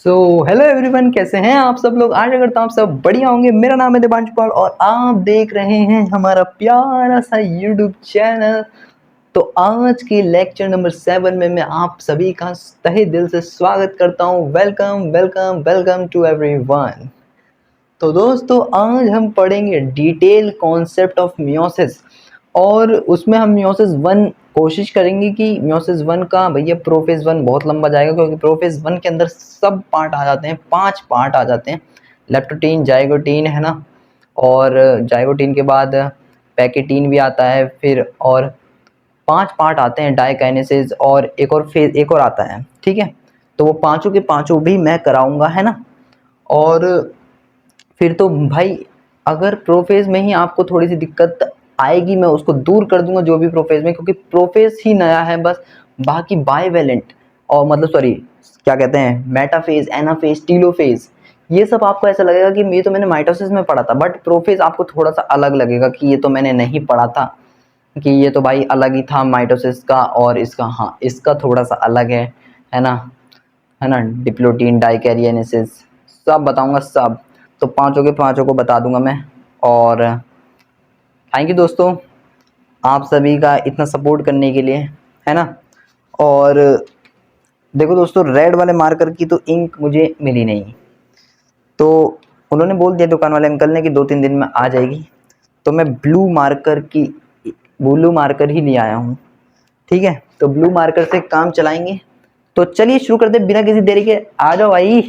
So hello everyone, कैसे हैं आप सब लोग। आशा करता हूँ आप सब बढ़िया होंगे। मेरा नाम है दिपांशु पाल और आप देख रहे हैं हमारा प्यारा सा यूट्यूब चैनल। तो आज की लेक्चर नंबर 7 में मैं आप सभी का तहे दिल से स्वागत करता हूँ। Welcome welcome welcome to everyone. तो दोस्तों आज हम पढ़ेंगे डिटेल कॉन्सेप्ट ऑफ मियोसिस और उसमें हम मियोसिस 1 कोशिश करेंगे कि मियोसिस 1 का भैया प्रोफेज 1 बहुत लंबा जाएगा क्योंकि प्रोफेज 1 के अंदर सब पार्ट आ जाते हैं, 5 पार्ट आ जाते हैं। लेप्टोटीन, जाइगोटीन है ना, और जाइगोटीन के बाद पैकेटीन भी आता है फिर, और 5 पार्ट आते हैं डाइकाइनेसिस और एक और फेज एक और आता है। ठीक है, तो वो पांचों के पांचों भी मैं कराऊंगा है ना। और फिर तो भाई अगर प्रोफेज में ही आपको थोड़ी सी दिक्कत आएगी मैं उसको दूर कर दूंगा, जो भी प्रोफेज में, क्योंकि प्रोफेज ही नया है बस। बाकी बाइवेलेंट और मतलब सॉरी क्या कहते हैं, मेटाफेज, एनाफेज, टीलोफेज, ये सब आपको ऐसा लगेगा कि ये तो मैंने माइटोसिस में पढ़ा था, बट प्रोफेज आपको थोड़ा सा अलग लगेगा कि ये तो मैंने नहीं पढ़ा था, कि ये तो भाई अलग ही था माइटोसिस का और इसका। हाँ, इसका थोड़ा सा अलग है ना, है ना। डिप्लोटीन, डाइकैरियोनेसिस सब बताऊंगा सब। तो पांचों के पांचों को बता दूंगा मैं। और थैंक यू दोस्तों आप सभी का इतना सपोर्ट करने के लिए, है ना। और देखो दोस्तों, रेड वाले मार्कर की तो इंक मुझे मिली नहीं, तो उन्होंने बोल दिया दुकान वाले अंकल ने कि 2-3 दिन में आ जाएगी, तो मैं ब्लू मार्कर ही ले आया हूँ। ठीक है, तो ब्लू मार्कर से काम चलाएंगे। तो चलिए शुरू करते बिना किसी देरी के, आ जाओ भाई।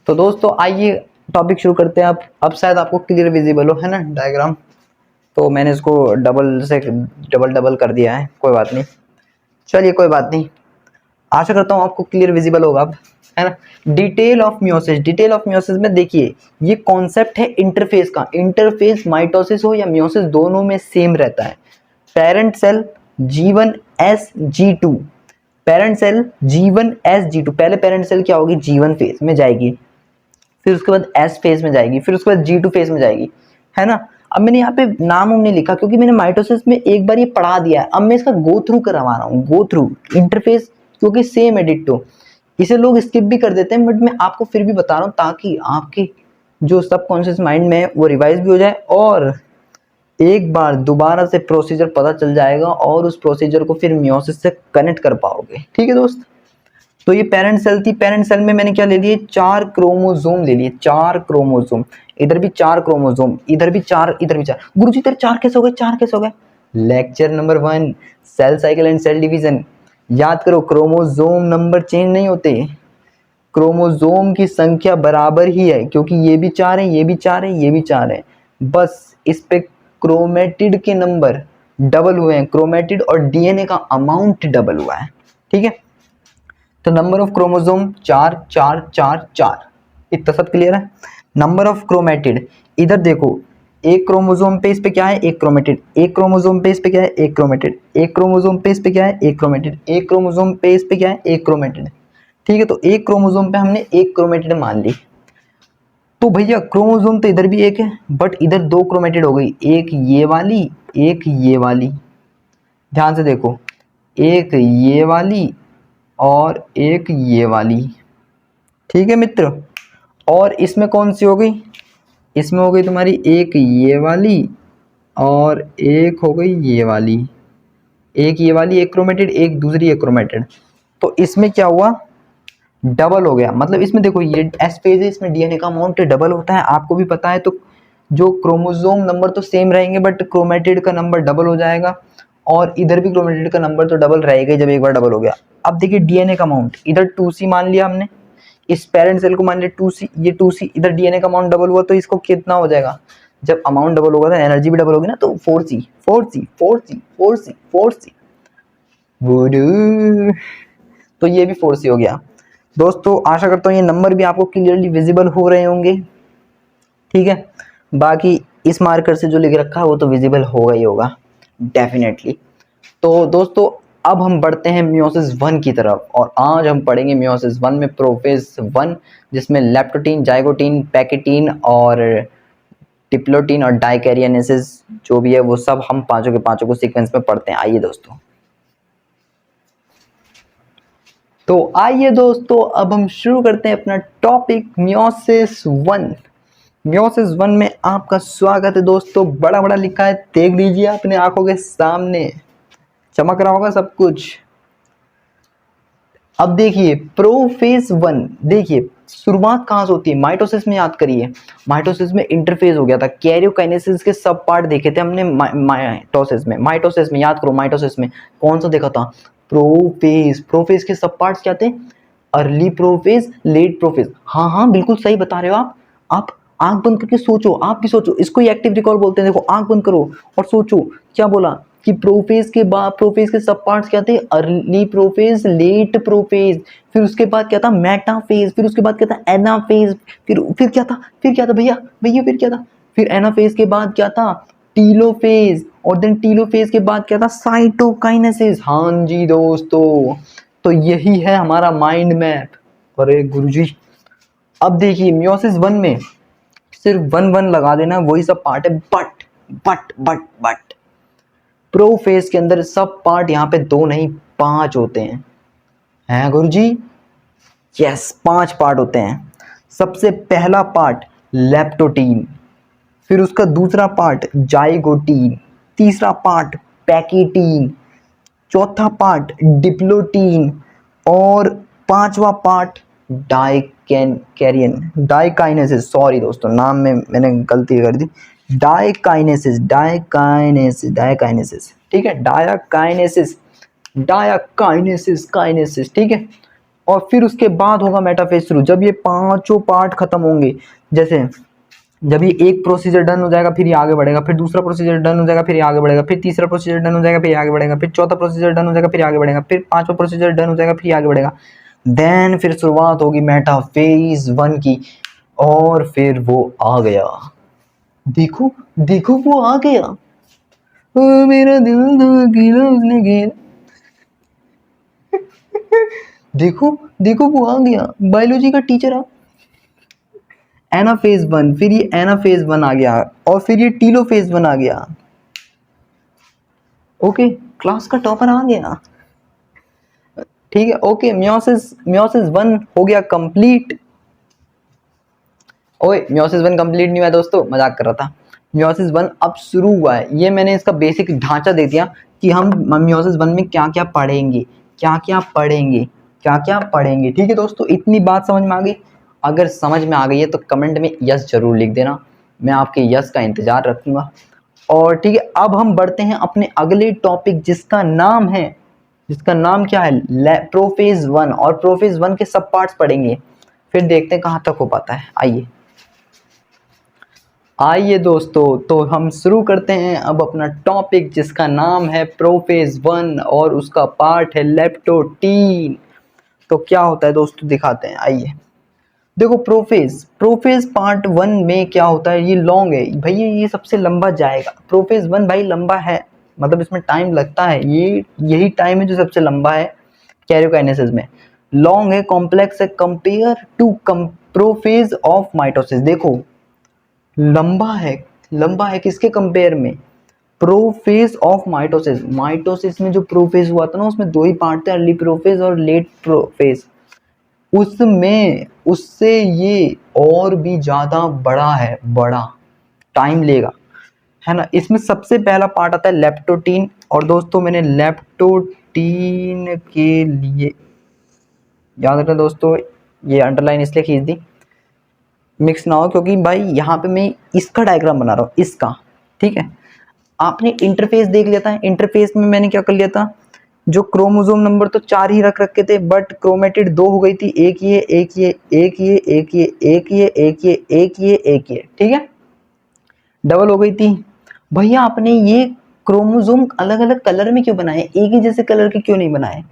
तो दोस्तों आइए टॉपिक शुरू करते हैं। अब शायद आपको क्लियर विजिबल हो, है ना, डायग्राम। तो मैंने इसको डबल कर दिया है, कोई बात नहीं, चलिए कोई बात नहीं। आशा करता हूँ आपको क्लियर विजिबल होगा अब, है ना। Detail of meiosis, detail of meiosis में देखिए ये कॉन्सेप्ट है इंटरफेस का। इंटरफेस माइटोसिस हो या मियोसिस दोनों में सेम रहता है। Parent cell G1S G2, parent cell G1S G2, पहले पेरेंट सेल क्या होगी, G1 फेज में जाएगी, फिर उसके बाद S फेज में जाएगी, फिर उसके बाद G2 फेज में जाएगी, है ना। अब मैंने यहाँ पे नाम नहीं लिखा क्योंकि मैंने माइटोसिस में एक बार ये पढ़ा दिया है। अब मैं इसका गो थ्रू करवा रहा हूँ, गो थ्रू इंटरफेस, क्योंकि सेम है डिट्टो। इसे लोग स्किप भी कर देते हैं, बट मैं आपको फिर भी बता रहा हूँ ताकि आपके जो सबकॉन्शियस माइंड में है वो रिवाइज भी हो जाए और एक बार दोबारा से प्रोसीजर पता चल जाएगा और उस प्रोसीजर को फिर मियोसिस से कनेक्ट कर पाओगे। ठीक है दोस्त। तो ये पेरेंट सेल थी, पेरेंट सेल में मैंने क्या ले लिए, 4 क्रोमोसोम ले लिए, 4 क्रोमोसोम। इधर भी 4 क्रोमोसोम, इधर भी 4, इधर भी 4। गुरुजी इधर 4 कैसे हो गए, 4 कैसे हो गए। Lecture number 1 cell cycle and cell division. याद करो, क्रोमोसोम नंबर चेंज नहीं होते, क्रोमोसोम की संख्या बराबर ही है, क्योंकि ये भी 4 है, ये भी 4 है, ये भी 4 है। बस इस पे क्रोमेटिड के नंबर डबल हुए हैं, क्रोमेटिड और डीएनए का अमाउंट डबल हुआ है। ठीक है, तो नंबर ऑफ क्रोमोसोम 4 4 4 4, इतना सब क्लियर है। नंबर ऑफ क्रोमेटिड, इधर देखो, एक क्रोमोसोम पे इस पे क्या है, एक क्रोमेटिड, एक क्रोमोसोम पे इस पे क्या है, एक क्रोमेटिड, एक क्रोमोसोम पे इस पे क्या है, एक क्रोमेटिड, एक क्रोमोसोम पे इस पे क्या है, एक क्रोमेटिड। ठीक है, तो एक क्रोमोसोम पे हमने एक क्रोमेटिड मान ली। तो भैया क्रोमोसोम तो इधर भी एक है, बट इधर 2 क्रोमेटिड हो गई, एक ये वाली, एक ये वाली। ध्यान से देखो, एक ये वाली और एक ये वाली। ठीक है मित्र, और इसमें कौन सी हो गई, इसमें हो गई तुम्हारी एक ये वाली और एक हो गई ये वाली। एक ये वाली एक क्रोमेटिड, एक दूसरी एक क्रोमेटिड। तो इसमें क्या हुआ, डबल हो गया। मतलब इसमें देखो ये एस फेज है, इसमें डीएनए का अमाउंट डबल होता है, आपको भी पता है। तो जो क्रोमोसोम नंबर तो सेम रहेंगे बट क्रोमेटिड का नंबर डबल हो जाएगा, और इधर भी क्रोमेटिड का नंबर तो डबल रहेगा जब एक बार डबल हो गया। अब देखिए डीएनए का अमाउंट, इधर 2C मान लिया हमने, इस पेरेंट सेल को मान लिया 2C, ये 2C, इधर डीएनए का अमाउंट डबल हुआ, तो इसको कितना हो जाएगा, जब अमाउंट डबल होगा तो एनर्जी भी डबल होगी ना, तो 4C 4C 4C 4C 4C। तो ये भी 4C हो गया। दोस्तों आशा करता हूँ ये नंबर भी आपको क्लियरली विजिबल हो रहे होंगे। ठीक है, बाकी इस मार्कर से जो लिख रखा है वो तो विजिबल होगा ही होगा डेफिनेटली। तो दोस्तों अब हम बढ़ते हैं मियोसिस 1 की तरफ, और आज हम पढ़ेंगे मियोसिस 1 में प्रोफेज 1, जिसमें लेप्टोटीन, जाइगोटीन, पैकेटीन और डिप्लोटीन और डाइकैरियोनेसिस जो भी है वो सब हम पांचों के पांचों को सीक्वेंस में पढ़ते हैं। आइए दोस्तों, तो आइए दोस्तों, अब हम शुरू करते हैं अपना topic meiosis one. Meiosis one में आपका स्वागत है दोस्तों। बड़ा बड़ा लिखा है, देख लीजिए अपने आंखों के सामने, चमक रहा होगा सब कुछ। अब देखिए प्रोफेज वन, देखिए शुरुआत कहाँ से होती है, माइटोसिस में। याद करिए, माइटोसिस में इंटरफेज हो गया था, कैरियोकाइनेसिस के सब पार्ट देखे थे हमने माइटोसिस में याद करो, माइटोसिस में कौन सा देखा था, प्रोफेज। प्रोफेज के सब पार्ट्स क्या थे, अर्ली प्रोफेज, लेट प्रोफेज। हाँ हाँ बिल्कुल सही बता रहे हो आप आंख बंद करके सोचो, आप भी सोचो, इसको ही एक्टिव रिकॉल बोलते हैं। देखो आंख बंद करो और सोचो, क्या बोला कि प्रोफेज के बाद, प्रोफेज के सब पार्ट्स क्या थे, अर्ली प्रोफेज, लेट प्रोफेज, फिर उसके बाद क्या था मेटाफेज, फिर उसके बाद क्या था एनाफेज, फिर क्या था भैया भैया फिर क्या था, फिर एनाफेज के बाद क्या था टीलोफेज, और देन टीलोफेज के बाद क्या था साइटोकाइनेसिस। हाँ जी दोस्तों, तो यही है हमारा माइंड मैप। अरे गुरुजी, अब देखिए मियोसिस वन में सिर्फ वन लगा देना, वही सब पार्ट है। बट प्रोफेज के अंदर सब पार्ट यहाँ पे 2 नहीं 5 होते हैं गुरुजी? यस, 5 पार्ट होते हैं। सबसे पहला पार्ट लेप्टोटीन, फिर उसका दूसरा पार्ट जाइगोटीन, तीसरा पार्ट पैकीटीन, चौथा पार्ट डिप्लोटीन, और 5वां पार्ट डाइकाइनेसिस। सॉरी दोस्तों, नाम में मैंने गलती कर दी, डाइकाइनेसिस। ठीक है, काइनेसिस, ठीक है। और फिर उसके बाद होगा मेटाफेज शुरू, जब ये 5 पार्ट खत्म होंगे। जैसे जब ये एक प्रोसीजर डन हो जाएगा, फिर ये आगे बढ़ेगा, फिर दूसरा प्रोसीजर डन हो जाएगा, फिर ये आगे बढ़ेगा, फिर तीसरा प्रोसीजर डन हो जाएगा, फिर ये आगे बढ़ेगा, फिर चौथा प्रोसीजर डन हो जाएगा, फिर आगे बढ़ेगा, फिर 5वां प्रोसीजर डन हो जाएगा, फिर आगे बढ़ेगा। देन फिर शुरुआत होगी मेटाफेज वन की, और फिर वो आ गया। देखो देखो वो आ गया, ओ मेरा दिल गीला उसने गया। देखो देखो वो आ गया, बायोलॉजी का टीचर आ। एनाफेज वन, फिर ये एनाफेज वन आ गया, और फिर ये टीलोफेज वन आ गया। ओके, क्लास का टॉपर आ गया, ठीक है। ओके, मियोसिस वन हो गया कंप्लीट। ओए, मियोसिस वन कंप्लीट नहीं हुआ दोस्तों, मजाक कर रहा था। मियोसिस वन अब शुरू हुआ है। ये मैंने इसका बेसिक ढांचा दे दिया कि हम मियोसिस वन में क्या क्या पढ़ेंगे, ठीक है दोस्तों। इतनी बात समझ में आ गई? अगर समझ में आ गई है तो कमेंट में यस जरूर लिख देना, मैं आपके यस का इंतजार रखूंगा। और ठीक है, अब हम बढ़ते हैं अपने अगले टॉपिक, जिसका नाम क्या है, प्रोफेज वन। और प्रोफेज वन के सब पार्ट्स पढ़ेंगे, फिर देखते हैं कहाँ तक हो पाता है। आइए दोस्तों, तो हम शुरू करते हैं अब अपना टॉपिक, जिसका नाम है प्रोफेज वन, और उसका पार्ट है लेप्टोटीन। तो क्या होता है दोस्तों, दिखाते हैं, आइए। देखो प्रोफेज पार्ट वन में क्या होता है, ये लॉन्ग है भैया, ये सबसे लंबा जाएगा। प्रोफेज वन भाई लंबा है, मतलब इसमें टाइम लगता है, यही टाइम है जो सबसे लंबा है कैरियोकाइनेसिस में। लॉन्ग है, कॉम्प्लेक्स है, compare to prophase of mitosis. देखो लंबा है किसके कंपेयर में, प्रोफेज ऑफ माइटोसिस। माइटोसिस में जो प्रोफेज हुआ था ना, उसमें 2 ही पार्ट थे, अर्ली प्रोफेज और लेट प्रोफेज। उसमें उससे ये और भी ज्यादा बड़ा है, बड़ा टाइम लेगा, है ना। इसमें सबसे पहला पार्ट आता है लेप्टोटीन। और दोस्तों मैंने लेप्टोटीन के लिए, याद रखना दोस्तों, ये अंडरलाइन इसलिए खींच दी, मिक्स ना हो, क्योंकि भाई यहाँ पे मैं इसका डायग्राम बना रहा हूँ, इसका, ठीक है। आपने इंटरफेस देख लिया था, इंटरफेस में मैंने क्या कर लिया था, जो क्रोमोसोम नंबर तो 4 ही रख रखे थे, बट क्रोमेटिड 2 हो गई थी, एक ये, ठीक है, डबल हो गई थी। भैया आपने ये क्रोमोसोम अलग अलग कलर में क्यों बनाए, एक ही जैसे कलर के क्यों नहीं बनाए?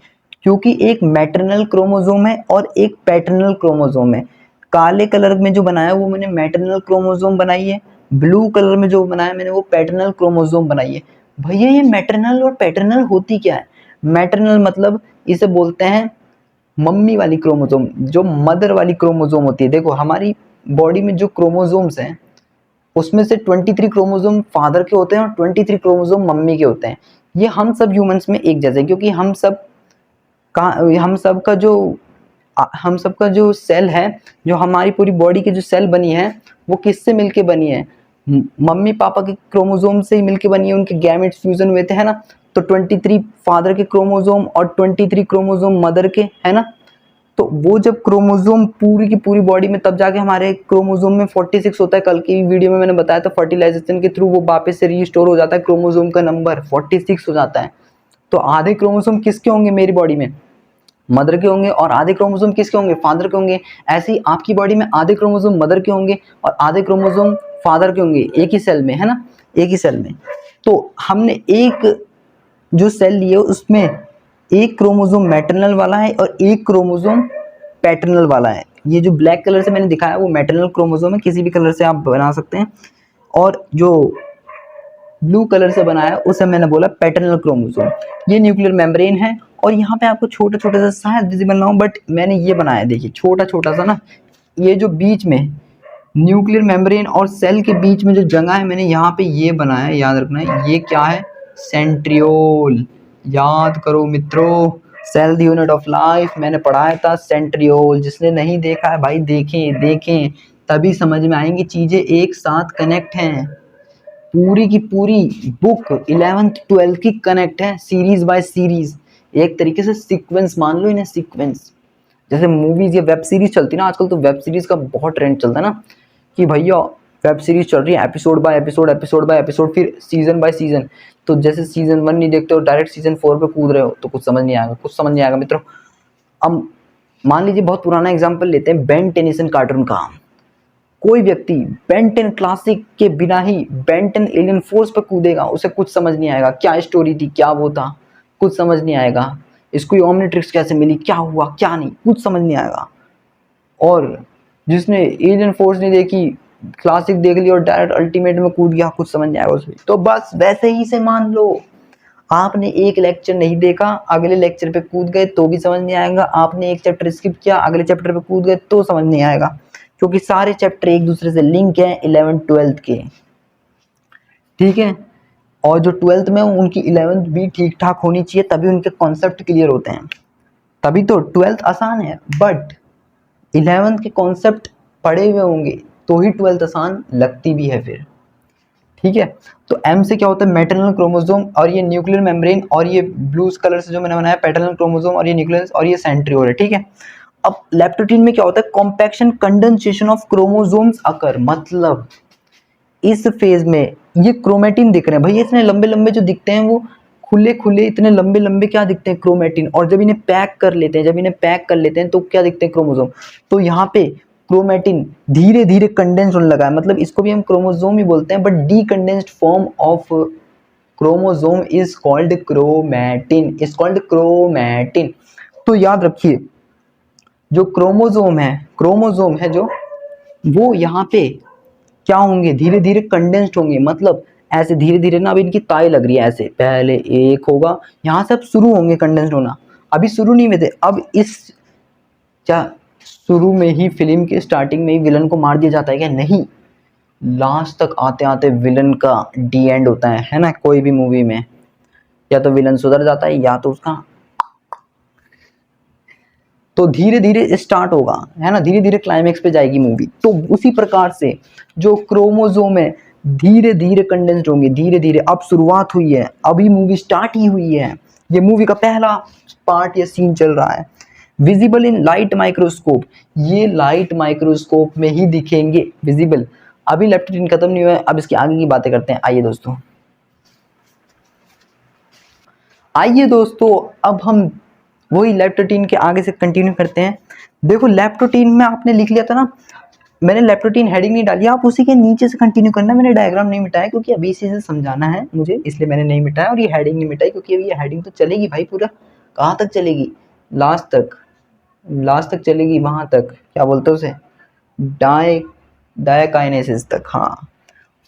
क्योंकि एक मैटरनल क्रोमोसोम है और एक पैटर्नल क्रोमोसोम है। काले कलर में जो बनाया वो मैंने मैटरनल क्रोमोसोम बनाई है, ब्लू कलर में जो बनाया मैंने वो पैटर्नल क्रोमोसोम बनाई है। भैया ये मैटरनल और पैटर्नल होती क्या है? मैटरनल मतलब इसे बोलते हैं मम्मी वाली क्रोमोसोम, जो मदर वाली क्रोमोसोम होती है। देखो हमारी बॉडी में जो क्रोमोसोम्स हैं, उसमें से 23 क्रोमोसोम फादर के होते हैं और 23 क्रोमोसोम मम्मी के होते हैं। ये हम सब ह्यूमंस में एक जैसे, क्योंकि हम सब हम सबका जो सेल है, जो हमारी पूरी बॉडी की जो सेल बनी है, वो किससे मिलके बनी है? मम्मी पापा के क्रोमोसोम से ही मिलके बनी है, उनके गैमेट्स फ्यूजन हुए थे, है ना। तो 23 फादर के क्रोमोसोम और 23 क्रोमोसोम मदर के, है ना। तो वो जब क्रोमोसोम पूरी की पूरी बॉडी में, तब जाके हमारे क्रोमोसोम में 46 होता है। कल की वीडियो में मैंने बताया था, फर्टिलाइजेशन के थ्रू वो वापस से रीस्टोर हो जाता है, क्रोमोसोम का नंबर 46 हो जाता है। तो आधे क्रोमोसोम किसके होंगे मेरी बॉडी में? मदर के होंगे, और आधे क्रोमोसोम किसके होंगे? फादर के होंगे। ऐसे ही आपकी बॉडी में आधे क्रोमोसोम मदर के होंगे और आधे क्रोमोसोम फादर के होंगे, एक ही सेल में, है ना, एक ही सेल में। तो हमने एक जो सेल लिए उसमें एक क्रोमोसोम मैटरनल वाला है और एक क्रोमोसोम पैटर्नल वाला है। ये जो ब्लैक कलर से मैंने दिखाया वो मैटरनल क्रोमोसोम है, किसी भी कलर से आप बना सकते हैं, और जो ब्लू कलर से बनाया उसे मैंने बोला पैटर्नल क्रोमोसोम। ये न्यूक्लियर मेम्ब्रेन है, और यहाँ पे आपको छोटा छोटा सा शायद विजिबल ना हो, बट मैंने ये बनाया, देखिए छोटा छोटा सा ना, ये जो बीच में न्यूक्लियर मेम्ब्रेन और सेल के बीच में जो जगह है, मैंने यहाँ पे ये बनाया है, याद रखना है, ये क्या है? सेंट्रियोल। याद करो मित्रों, cell the unit of life मैंने पढ़ाया था, सेंट्रियोल। जिसने नहीं देखा है भाई, देखें देखें, तभी समझ में आएंगी चीजें एक साथ कनेक्ट हैं। पूरी की पूरी बुक 11th 12th की कनेक्ट है, सीरीज बाय सीरीज, एक तरीके से सीक्वेंस मान लो इन्हें, सीक्वेंस। जैसे मूवीज या वेब सीरीज चलती है ना आजकल, तो वेब सीरीज का बहुत ट्रेंड चलता है ना, कि भैया वेब सीरीज चल रही है, episode by episode, episode by episode, फिर सीजन बाय सीजन। तो जैसे सीजन 1 नहीं देखते हो, डायरेक्ट सीजन 4 पे कूद रहे हो, तो कुछ समझ नहीं आएगा, कुछ समझ नहीं आएगा मित्रों। अब मान लीजिए बहुत पुराना एग्जाम्पल लेते हैं, बेन टेनिसन कार्टून का। कोई व्यक्ति बेन 10 क्लासिक के बिना ही बेन 10 एलियन फोर्स पर कूदेगा, उसे कुछ समझ नहीं आएगा, क्या स्टोरी थी, क्या वो था, कुछ समझ नहीं आएगा। इसको ओमनिट्रिक्स कैसे मिली, क्या हुआ क्या नहीं, कुछ समझ नहीं आएगा। और जिसने एलियन फोर्स नहीं देखी, क्लासिक देख लिया और डायरेक्ट अल्टीमेट में कूद गया, कुछ समझ नहीं आएगा उसमें। तो बस वैसे ही से मान लो, आपने एक लेक्चर नहीं देखा, अगले लेक्चर पे कूद गए तो भी समझ नहीं आएगा। आपने एक चैप्टर स्किप किया, अगले चैप्टर पे कूद गए तो समझ नहीं आएगा, क्योंकि सारे चैप्टर एक दूसरे से लिंक हैं 11th 12th के, ठीक है। और जो 12th में उनकी 11th भी ठीक ठाक होनी चाहिए, तभी उनके कॉन्सेप्ट क्लियर होते हैं। तभी तो 12th आसान है, बट 11th के कॉन्सेप्ट पढ़े हुए होंगे तो ही 12th आसान लगती भी है फिर, ठीक है। तो एम से क्या होता है? मैटरनल क्रोमोसोम, और ये न्यूक्लियर मेम्ब्रेन, और ये ब्लू कलर से जो मैंने बनाया पैटर्नल क्रोमोसोम, और ये न्यूक्लियस, और ये सेंट्रियोल है, ठीक है। अब लेप्टोटीन में क्या होता है? कॉम्पैक्शन कंडेंसेशन ऑफ क्रोमोसोम्स अकर, मतलब इस फेज में ये क्रोमेटिन दिख रहे हैं भैया, इतने लंबे लंबे जो दिखते हैं वो खुले खुले इतने लंबे लंबे क्या दिखते हैं? क्रोमेटिन। और जब इन्हें पैक कर लेते हैं, तो क्या दिखते हैं? क्रोमोसोम। तो यहाँ पे क्रोमेटिन धीरे धीरे कंडेंस होने लगा है, मतलब इसको भी हम क्रोमोसोम ही बोलते हैं, but decondensed form of chromosome is called chromatin, तो याद रखिए, जो क्रोमोसोम है जो, वो यहाँ पे क्या होंगे? धीरे धीरे कंडेंस्ड होंगे, मतलब ऐसे धीरे धीरे ना, अभी इनकी ताई लग रही है, ऐसे पहले एक होगा, यहाँ से अब शुरू होंगे कंडेंस्ड होना। अभी शुरू नहीं हुए थे, अब इस क्या शुरू में ही, फिल्म के स्टार्टिंग में ही विलन को मार दिया जाता है क्या? नहीं, लास्ट तक आते आते विलन का डी एंड होता है ना, कोई भी मूवी में, या तो विलन सुधर जाता है या तो उसका, तो धीरे धीरे स्टार्ट होगा, है ना, धीरे धीरे क्लाइमेक्स पे जाएगी मूवी। तो उसी प्रकार से जो क्रोमोसोम है धीरे धीरे कंडेंस्ड होंगे, धीरे धीरे। अब शुरुआत हुई है, अभी मूवी स्टार्ट ही हुई है, ये मूवी का पहला पार्ट या सीन चल रहा है। विजिबल इन लाइट माइक्रोस्कोप, ये लाइट माइक्रोस्कोप में ही दिखेंगे विजिबल। अभी लेप्टोटीन खत्म नहीं हुआ है, अब इसकी आगे की बातें करते हैं। आइए दोस्तों, अब हम वही लेप्टोटीन के आगे से कंटिन्यू करते हैं। देखो लेप्टोटीन में आपने लिख लिया था ना, मैंने लेप्टोटीन हेडिंग नहीं डाली, आप उसी के नीचे से कंटिन्यू करना। मैंने डायग्राम नहीं मिटाया क्योंकि अभी इसी से समझाना है मुझे, इसलिए मैंने नहीं मिटाया, और ये हेडिंग नहीं मिटाई क्योंकि अभी ये हेडिंग तो चलेगी भाई पूरा, कहाँ तक चलेगी? लास्ट तक चलेगी, वहां तक क्या बोलते हैं उसे, डायकाइनेसिस तक। हाँ,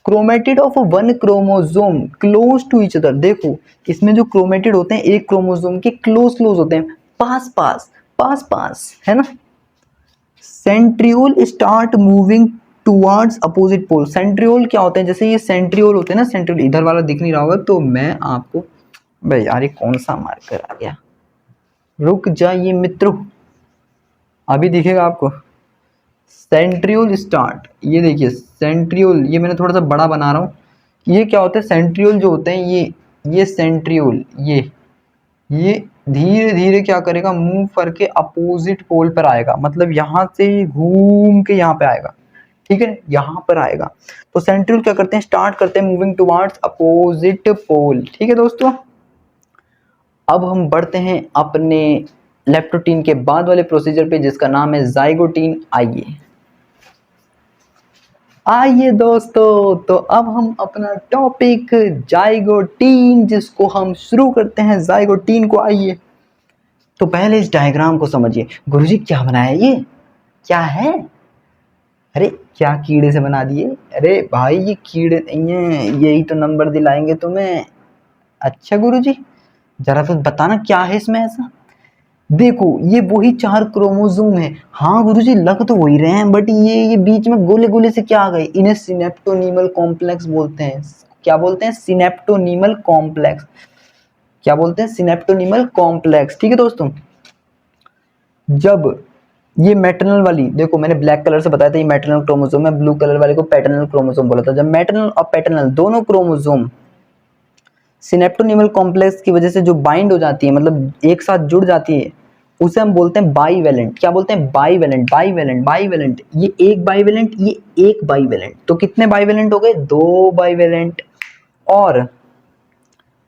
chromatid of one chromosome close to each other. देखो इसमें जो क्रोमेटिड होते हैं एक क्रोमोसोम के क्लोज होते हैं, पास है ना। Centriole start moving towards opposite pole. Centriole क्या होते हैं? जैसे ये सेंट्रियोल होते हैं ना, सेंट्रियोल इधर वाला दिख नहीं रहा होगा तो मैं आपको, भाई यार ये कौन सा मार्कर आ गया, रुक जाइए मित्रों, अभी दिखेगा आपको। सेंट्रियोल स्टार्ट, ये देखिए सेंट्रियोल, ये मैंने थोड़ा सा बड़ा बना रहा हूँ। ये क्या होता है, सेंट्रियोल जो होते हैं ये सेंट्रियोल ये धीरे धीरे क्या करेगा, मूव करके अपोजिट पोल पर आएगा, मतलब यहाँ से घूम के यहाँ पे आएगा, ठीक है, यहाँ पर आएगा। तो सेंट्रियोल क्या करते हैं, स्टार्ट करते हैं मूविंग टुवर्ड्स अपोजिट पोल, ठीक है दोस्तों। अब हम बढ़ते हैं अपने लेप्टोटीन के बाद वाले प्रोसीजर पे, जिसका नाम है जाइगोटीन। आइए दोस्तों, तो अब हम अपना टॉपिक जाइगोटीन, जिसको हम शुरू करते हैं जाइगोटीन को। आइए तो पहले इस डायग्राम को समझिए। गुरुजी क्या बनाया, ये क्या है, अरे क्या कीड़े से बना दिए, अरे भाई ये कीड़े नहीं है, यही तो नंबर दिलाएंगे तुम्हें। अच्छा गुरुजी जरा तो बताना क्या है इसमें ऐसा। देखो ये वही 4 क्रोमोसोम है। हाँ गुरुजी लग तो वही रहे हैं, बट ये बीच में गोले गोले से क्या आ गए, इन्हें सिनेप्टोनीमल कॉम्प्लेक्स बोलते हैं। क्या बोलते हैं, सिनेप्टोनीमल कॉम्प्लेक्स। क्या बोलते हैं, सिनेप्टोनीमल कॉम्प्लेक्स, ठीक है दोस्तों। जब ये मैटरनल वाली, देखो मैंने ब्लैक कलर से बताया था ये मैटरनल क्रोमोसोम है, ब्लू कलर वाले को पैटर्नल क्रोमोसोम बोला था। जब मैटरनल और पैटर्नल दोनों क्रोमोसोम सिनेप्टोनीमल कॉम्प्लेक्स की वजह से जो बाइंड हो जाती है, मतलब एक साथ जुड़ जाती है, उसे हम बोलते हैं बाईवेलेंट। क्या बोलते हैं, बाईवेलेंट, बाईवेलेंट, बाईवेलेंट। ये एक बाईवेलेंट, ये एक बाईवेलेंट, तो कितने बाईवेलेंट हो गए, 2 बाईवेलेंट। और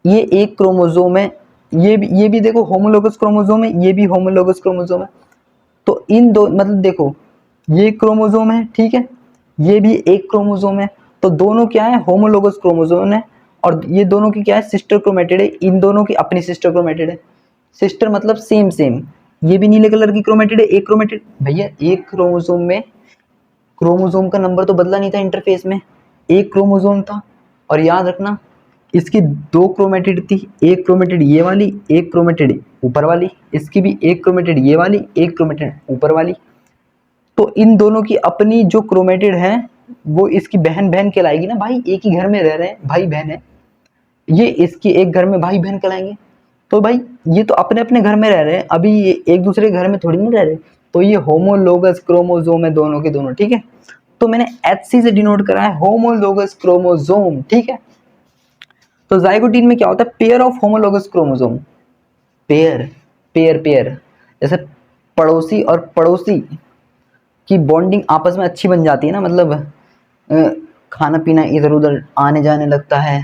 ये एक क्रोमोसोम है, ये भी देखो होमोलोगस क्रोमोसोम है, ये भी होमोलोगस क्रोमोसोम है। तो इन दो, मतलब देखो ये क्रोमोसोम है, ठीक है, ये भी एक क्रोमोसोम है, तो दोनों क्या है, होमोलोगस क्रोमोसोम है। और ये दोनों की क्या है, सिस्टर क्रोमेटिड है, इन दोनों की अपनी सिस्टर क्रोमेटिड है। सिस्टर मतलब सेम सेम। ये भी नीले कलर की क्रोमेटिड है, एक क्रोमेटिड। भैया एक क्रोमोसोम में क्रोमोसोम का नंबर तो बदला नहीं था इंटरफेस में, एक क्रोमोसोम था। और याद रखना इसकी 2 क्रोमेटिड थी, एक क्रोमेटिड ये वाली, एक क्रोमेटिड ऊपर वाली, इसकी भी एक क्रोमेटिड ये वाली, एक क्रोमेटिड ऊपर वाली। तो इन दोनों की अपनी जो क्रोमेटिड है वो इसकी बहन बहन कहलाएगी ना भाई, एक ही घर में रह रहे हैं, भाई बहन है, ये इसकी एक घर में भाई बहन कहलाएंगे। तो भाई ये तो अपने अपने घर में रह रहे हैं, अभी ये एक दूसरे घर में थोड़ी नहीं रह रहे, तो ये होमोलोगस क्रोमोसोम है दोनों के दोनों, ठीक है। तो मैंने HC से डिनोट करा है होमोलोगस क्रोमोसोम, ठीक है। तो जाइगोटीन में क्या होता है, pair of homologous chromosome. Pair pair pair, जैसे पड़ोसी और पड़ोसी की बॉन्डिंग आपस में अच्छी बन जाती है ना, मतलब खाना पीना इधर उधर आने जाने लगता है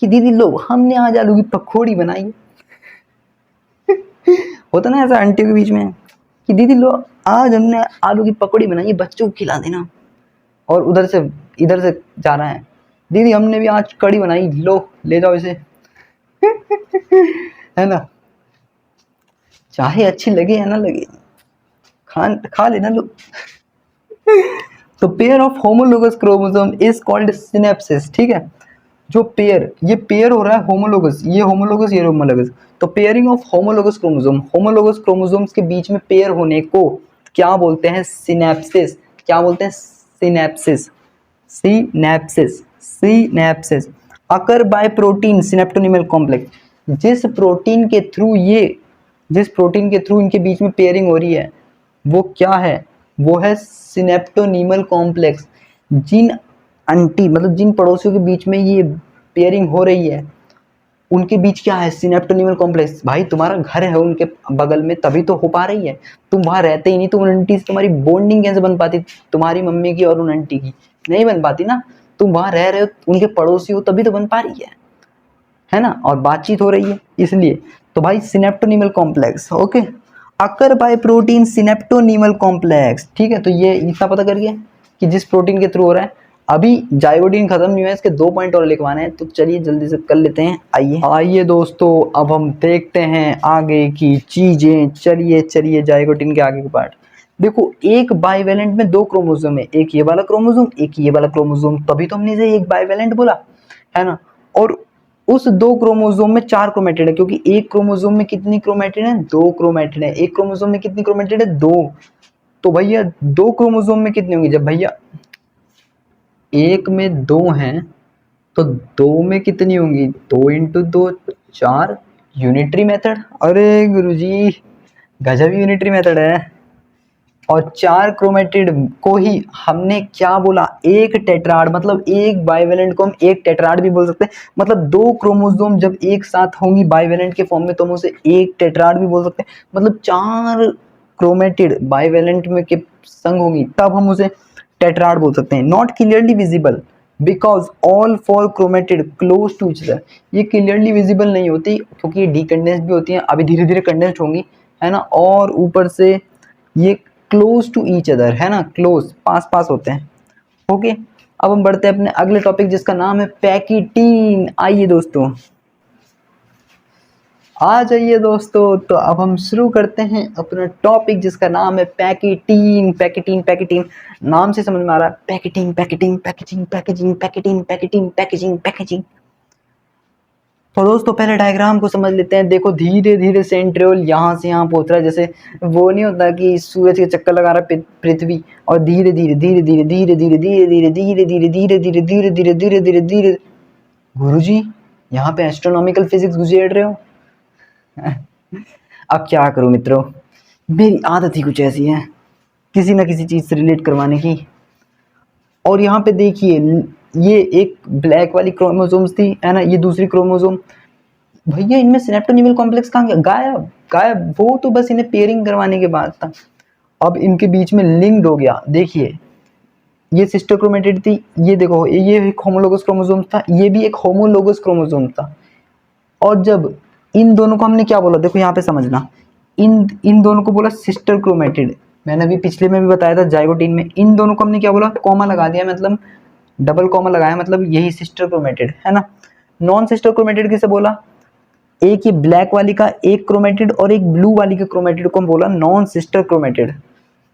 कि दीदी लो हमने आज आलू की पकौड़ी बनाई। होता ना ऐसा आंटियों के बीच में कि दीदी लो आज हमने आलू की पकौड़ी बनाई है, बच्चों को खिला देना। और उधर से इधर से जा रहा है, दीदी हमने भी आज कड़ी बनाई, लो ले जाओ इसे। है ना, चाहे अच्छी लगे या ना लगे, खा लेना लो। तो pair of homologous chromosome is called synapses, ठीक है। जो पेयर, ये पेयर हो रहा है होमोलोगस, ये होमोलोगस ये होमोलोगस, तो pairing of homologous chromosome, homologous chromosomes के बीच में पेयर होने को क्या बोलते हैं, सिनेप्सिस। क्या बोलते हैं, synapsis, synapsis, synapsis. Occur by protein synaptonemal complex. जिस प्रोटीन के थ्रू इनके बीच में पेयरिंग हो रही है वो क्या है, वो है सिनेप्टोनीमल कॉम्प्लेक्स। जिन अंटी मतलब जिन पड़ोसियों के बीच में ये पेयरिंग हो रही है उनके बीच क्या है, सिनेप्टोनीमल कॉम्प्लेक्स। भाई तुम्हारा घर है उनके बगल में तभी तो हो पा रही है, तुम वहां रहते ही नहीं तो उन आंटी से तुम्हारी बॉन्डिंग कैसे बन पाती, तुम्हारी मम्मी की और उन आंटी की नहीं बन पाती ना। तुम वहां रह रहे हो, उनके पड़ोसी हो, तभी तो बन पा रही है ना, और बातचीत हो रही है इसलिए। तो भाई synaptonemal complex, okay. Occur by protein synaptonemal complex, ठीक है। तो ये इतना पता कर गया कि जिस प्रोटीन के थ्रू हो रहा है। अभी जाइगोटीन खत्म नहीं हुआ है, इसके 2 पॉइंट और लिखवाने हैं, तो चलिए जल्दी से कर लेते हैं। आइए दोस्तों, अब हम देखते हैं आगे की चीजें। चलिए जाइगोटीन के आगे के पार्ट देखो। एक बाइवेलेंट में 2 क्रोमोसोम है, एक ये वाला क्रोमोसोम, एक ये वाला क्रोमोसोम, तभी तो हमने इसे एक बाइवेलेंट बोला, है ना। और उस 2 क्रोमोसोम में 4 क्रोमेटिड है, क्योंकि एक क्रोमोसोम में कितनी क्रोमेटिड है, 2 क्रोमेटिड है। एक क्रोमोसोम में कितनी क्रोमेटिड है, 2। तो भैया 2 क्रोमोसोम में कितनी होंगी, जब भैया एक में 2 हैं तो 2 में कितनी होंगी, 2 × 2 4, यूनिटरी मेथड, अरे गुरुजी गजब यूनिटरी मेथड है। और 4 क्रोमेटिड को ही हमने क्या बोला, एक टेट्राड, मतलब एक बाइवेलेंट को हम एक टेट्राड भी बोल सकते हैं। मतलब 2 क्रोमोसोम जब एक साथ होंगी बाइवेलेंट के फॉर्म में तो हम उसे एक टेट्राड भी बोल सकते हैं। मतलब 4 क्रोमेटिड बाइवेलेंट में के संग होंगी तब हम उसे टेट्राड बोल सकते हैं। Not clearly visible because all 4 chromatid close to each other, ये क्लियरली विजिबल नहीं होती क्योंकि ये डीकंडेंस भी होती हैं, अभी धीरे धीरे कंडेंस्ड होंगी, है ना। और ऊपर से ये क्लोज टू ईच अदर, है ना, क्लोज, पास पास होते हैं। ओके, अब हम बढ़ते हैं अपने अगले टॉपिक जिसका नाम है पैकिटीन। आइए दोस्तों, आ जाइए दोस्तों, तो अब हम शुरू करते हैं अपना टॉपिक जिसका नाम है पैकिटीन। पैकिटीन पैकिटीन नाम से समझ में आ रहा है, packeting packeting packaging packaging packeting packeting packaging packaging. तो दोस्तों पहले डायग्राम को समझ लेते हैं। देखो धीरे धीरे सेंट्रियोल यहाँ से यहाँ पहुंच रहा है, जैसे वो नहीं होता कि सूरज के चक्कर लगा रहा है पृथ्वी, और धीरे धीरे धीरे धीरे धीरे धीरे धीरे धीरे धीरे धीरे धीरे धीरे धीरे धीरे धीरे धीरे धीरे। गुरुजी यहाँ पे एस्ट्रोनॉमिकल फिजिक्स गुजेड़ रहे हो। अब क्या करूं मित्रों, मेरी आदत ही कुछ ऐसी है किसी ना किसी चीज से रिलेट करवाने की। और यहाँ पे देखिए ये एक ब्लैक वाली क्रोमोसोम्स थी, है ना, ये दूसरी क्रोमोसोम। भैया इनमें सिनेप्टोनीमल कॉम्प्लेक्स कहाँ गया, गायब गायब। वो तो बस इन्हें पेयरिंग करवाने के बाद था, अब इनके बीच में लिंक्ड हो गया। देखिए ये सिस्टर क्रोमेटिड थी, ये देखो ये एक होमोलोगस क्रोमोसोम था, ये भी एक होमोलोगस क्रोमोसोम था। और जब इन दोनों को हमने क्या बोला, देखो यहाँ पे समझना, इन दोनों को बोला सिस्टर क्रोमेटिड। मैंने अभी पिछले में भी बताया था जाइगोटीन में, इन दोनों को हमने क्या बोला, कॉमा लगा दिया, मतलब डबल कॉमा लगाया, मतलब यही सिस्टर क्रोमेटिड, है ना। नॉन सिस्टर क्रोमेटिड किसे बोला, एक ये ब्लैक वाली का एक क्रोमेटिड और एक ब्लू वाली के क्रोमेटिड को हम बोला नॉन सिस्टर क्रोमेटिड।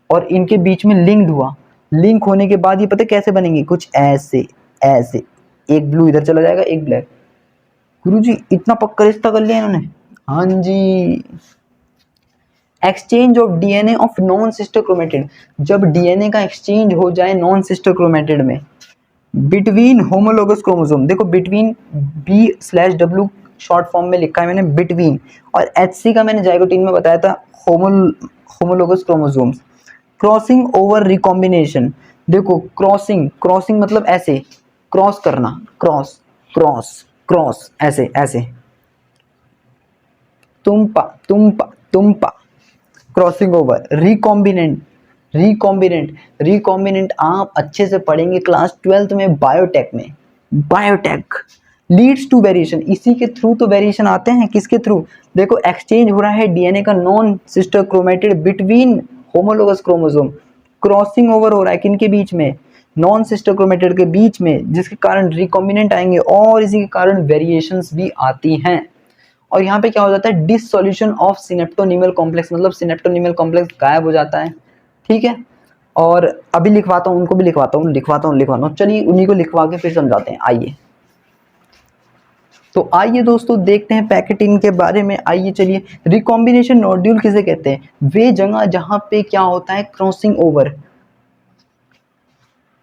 और इनके बीच में लिंक्ड हुआ, लिंक होने के बाद ये पता कैसे बनेंगे, कुछ ऐसे ऐसे, एक ब्लू इधर चला जाएगा एक ब्लैक। गुरुजी इतना पक्का रिश्ता कर लिया इन्होंने। हाँ जी, exchange of DNA of non sister chromatid, जब डीएनए का एक्सचेंज हो जाए नॉन सिस्टर क्रोमेटिड में बिटवीन होमोलोगस क्रोमोसोम, देखो बिटवीन B/W शॉर्ट फॉर्म में लिखा है मैंने बिटवीन, और HC का मैंने जाइगोटीन में बताया था homologous chromosomes. Crossing over recombination, देखो क्रॉसिंग, क्रॉसिंग मतलब ऐसे क्रॉस करना, क्रॉस क्रॉस क्रॉस, ऐसे ऐसे, तुम पा क्रॉसिंग ओवर। रिकॉम्बिनेंट, रिकॉम्बिनेंट आप अच्छे से पढ़ेंगे क्लास 12th में बायोटेक में, बायोटेक। लीड्स टू वेरिएशन, इसी के थ्रू तो वेरिएशन आते हैं, किसके थ्रू, देखो एक्सचेंज हो रहा है डीएनए का non sister chromatid between homologous chromosome, crossing over हो रहा है किनके बीच में, नॉन सिस्टर क्रोमेटिड के बीच में, जिसके कारण रिकॉम्बिनेंट आएंगे और इसी के कारण वेरिएशंस भी आती हैं। और यहाँ पे क्या हो जाता है, डिसोल्यूशन ऑफ सिनेप्टोनीमल कॉम्प्लेक्स, मतलब सिनेप्टोनीमल कॉम्प्लेक्स गायब हो जाता है, ठीक है। और अभी लिखवाता हूँ, उनको भी लिखवाता हूँ। चलिए उन्हीं को लिखवा के फिर समझाते हैं, आइए। तो आइए दोस्तों देखते हैं पैकेटिन के बारे में। आइए चलिए, रिकॉम्बिनेशन नोड्यूल किसे कहते हैं, वे जगह जहां पे क्या होता है, क्रॉसिंग ओवर,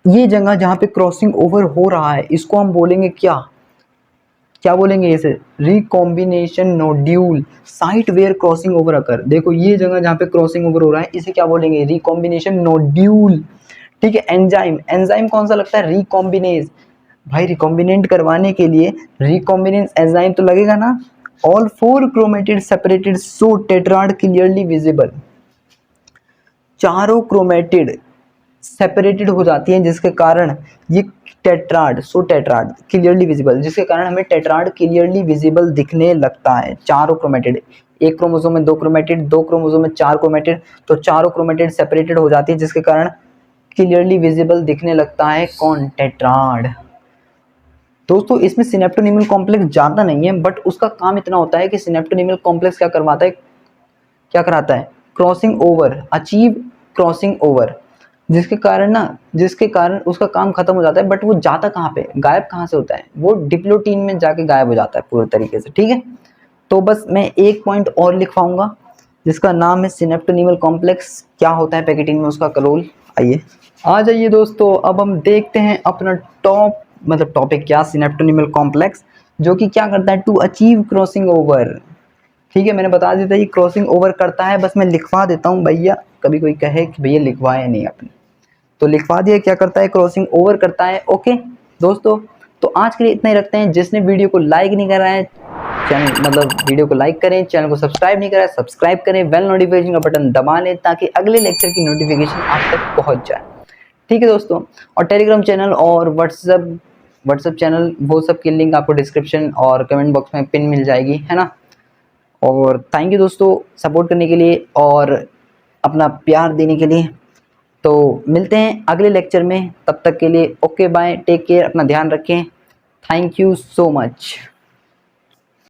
ये जगह जहां पे क्रॉसिंग ओवर हो रहा है इसको हम बोलेंगे क्या बोलेंगे, इसे recombination nodule, site where crossing over occur. देखो ये जगह जहां पे क्रॉसिंग ओवर हो रहा है इसे क्या बोलेंगे, रिकॉम्बिनेशन नोड्यूल, ठीक है। एंजाइम, एंजाइम कौन सा लगता है, रिकॉम्बिनेज। भाई रिकॉम्बिनेंट करवाने के लिए रिकॉम्बिनेंस एंजाइम तो लगेगा ना। ऑल 4 क्रोमेटिड सेपरेटेड सो टेट्राड क्लियरली विजिबल, चारों क्रोमेटिड सेपरेटेड हो जाती हैं जिसके कारण ये टेट्राड, सो टेट्राड क्लियरली विजिबल, जिसके कारण हमें टेट्राड क्लियरली विजिबल दिखने लगता है। चारों क्रोमेटिड, एक क्रोमोसोम में 2 क्रोमेटिड, 2 क्रोमोसोम में 4 क्रोमेटिड, तो चारों क्रोमेटिड सेपरेटेड हो जाती है जिसके कारण क्लियरली विजिबल दिखने लगता है कौन, टेट्राड। दोस्तों इसमें सिनेप्टोनीमल कॉम्प्लेक्स ज़्यादा नहीं है, बट उसका काम इतना होता है कि सिनेप्टोनीमल कॉम्प्लेक्स क्या करवाता है, क्या कराता है, crossing over, achieve crossing over, जिसके कारण उसका काम खत्म हो जाता है। बट वो जाता कहाँ पे, गायब कहाँ से होता है, वो डिप्लोटीन में जाके गायब हो जाता है पूरे तरीके से, ठीक है। तो बस मैं एक पॉइंट और लिखवाऊंगा जिसका नाम है सिनेप्टोनीमल कॉम्प्लेक्स, क्या होता है पैकेटिन में उसका रोल। आइए आ जाइए दोस्तों, अब हम देखते हैं अपना टॉपिक क्या, सिनेप्टोनीमल कॉम्प्लेक्स, जो कि क्या करता है, टू अचीव क्रॉसिंग ओवर, ठीक है, मैंने बता दिया था ये क्रॉसिंग ओवर करता है, बस मैं लिखवा देता हूँ भैया, कभी कोई कहे कि भैया लिखवाया नहीं आपने, तो लिखवा दिया क्या करता है, क्रॉसिंग ओवर करता है। ओके दोस्तों, तो आज के लिए इतना ही रखते हैं। जिसने वीडियो को लाइक नहीं करा है, चैनल मतलब वीडियो को लाइक करें, चैनल को सब्सक्राइब नहीं करा है सब्सक्राइब करें, बेल नोटिफिकेशन का बटन दबा लें ताकि अगले लेक्चर की नोटिफिकेशन आप तक पहुंच जाए। ठीक है दोस्तों, और टेलीग्राम चैनल और व्हाट्सएप चैनल, वो सब की लिंक आपको डिस्क्रिप्शन और कमेंट बॉक्स में पिन मिल जाएगी, है ना। और थैंक यू दोस्तों सपोर्ट करने के लिए और अपना प्यार देने के लिए। तो मिलते हैं अगले लेक्चर में, तब तक के लिए ओके बाय, टेक केयर, अपना ध्यान रखें। Thank you so much.